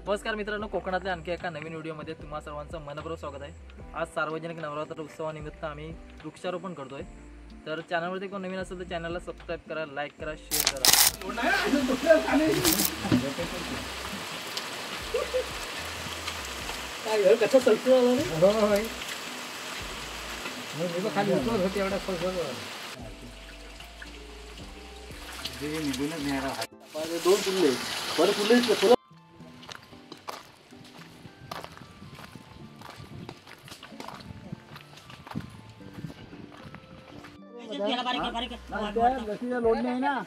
नमस्कार मित्रांनो, कोकणातल्या आणखी एका नवीन व्हिडिओमध्ये तुम्हा सर्वांचं मनपूर्वक स्वागत आहे। आज सार्वजनिक नवरात्र उत्सवानिमित्त आम्ही वृक्षारोपण करतोय। तर चॅनलवरती कोण नवीन असेल तर चॅनलला सबस्क्राइब करा, लाईक करा, शेअर करा। काय कसं सल्फर आला रे? हो होय, मी खाली उतरत होते एवढा सल्फर जे निघूनच नाही राहत। दोन फुले बरं फुले लसीच्या लोडणे आहे ना,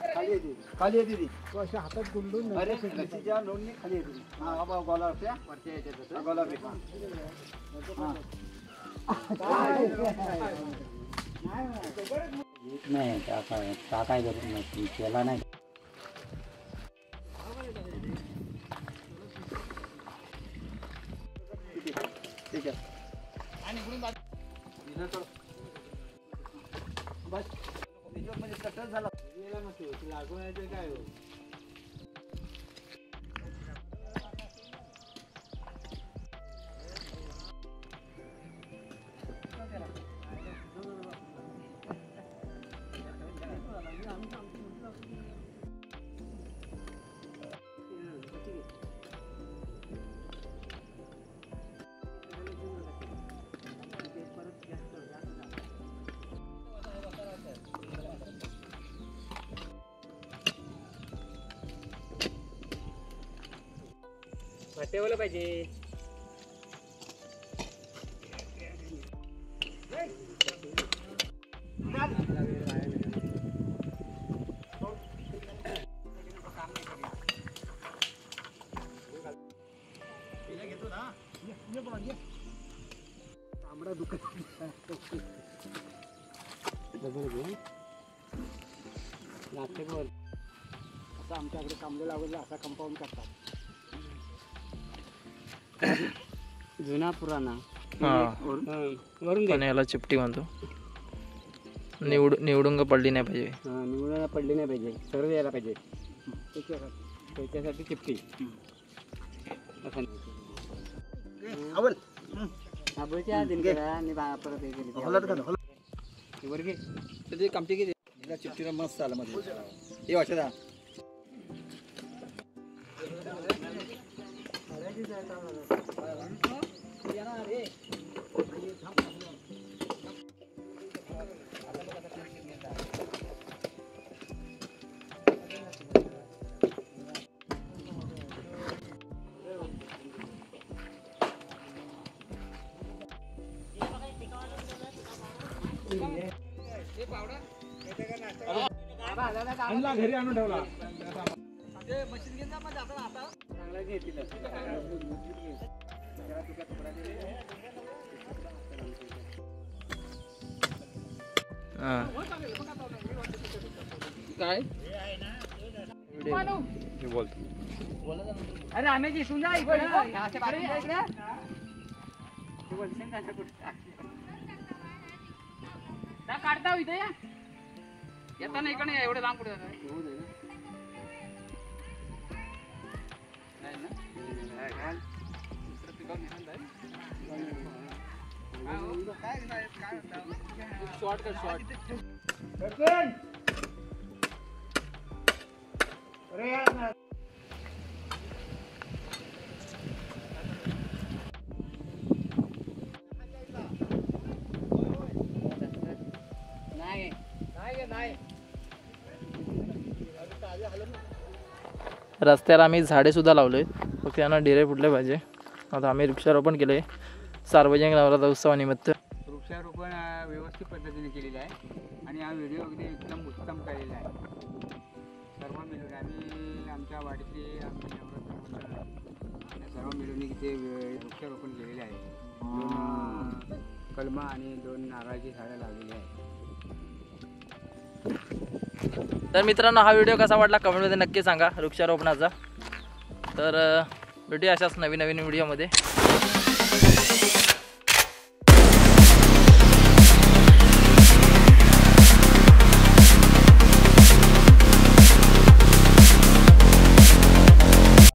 खाली येते ती तो अशा हातात गुंडून लसीच्या लोडणे खाली येते। हा बाबा गोला होत्या वरती यायच्या गोला नाही काय करू नाही केला नाही। ठीक आहे आणि इकडून बस म्हणजे कटर झाला लागून यायचं काय हो। ठेवलं पाहिजे घेतो ना तांबडा दुखत नाट्यवर असं आमच्याकडे तांबडे लावले असा कंपाऊंड करतात। जुना पुराणा पण याला चिपटी म्हणतो। निवडुंग पडली नाही पाहिजे, निवडून पडली नाही पाहिजे, सर्व यायला पाहिजे त्याच्यासाठी चिपटी चिपटीला मस्त आलं मध्ये वाटत घरी आणून ठेवला मशीन घेऊन चांगला घेतील काय अरे आम्ही सुना काढता इथे येता नाही का नाही एवढं लांब पुढे शॉर्ट रस्त्याला आम्ही झाडे सुद्धा लावले, फक्त त्यांना डेरे फुटले पाहिजे। आता आम्ही वृक्षारोपण केले सार्वजनिक नवरात्र उत्सवानिमित्त। वृक्षारोपण व्यवस्थित पद्धतीने केलेलं आहे आणि हा व्हिडिओ अगदी एकदम उत्तम केलेला आहे। सर्व मिळून आम्ही आमच्या वाडीतले आम्ही नवरात्र सर्व मिळून इथे वृक्षारोपण केलेले आहे। कलमं आणि 2 नारळाची झाडं लावलेली आहेत. तर मित्रांनो, हा व्हिडिओ कसा वाटला कमेंटमध्ये नक्की सांगा वृक्षारोपणाचा. तर भेटूया अशाच नवीन व्हिडिओमध्ये.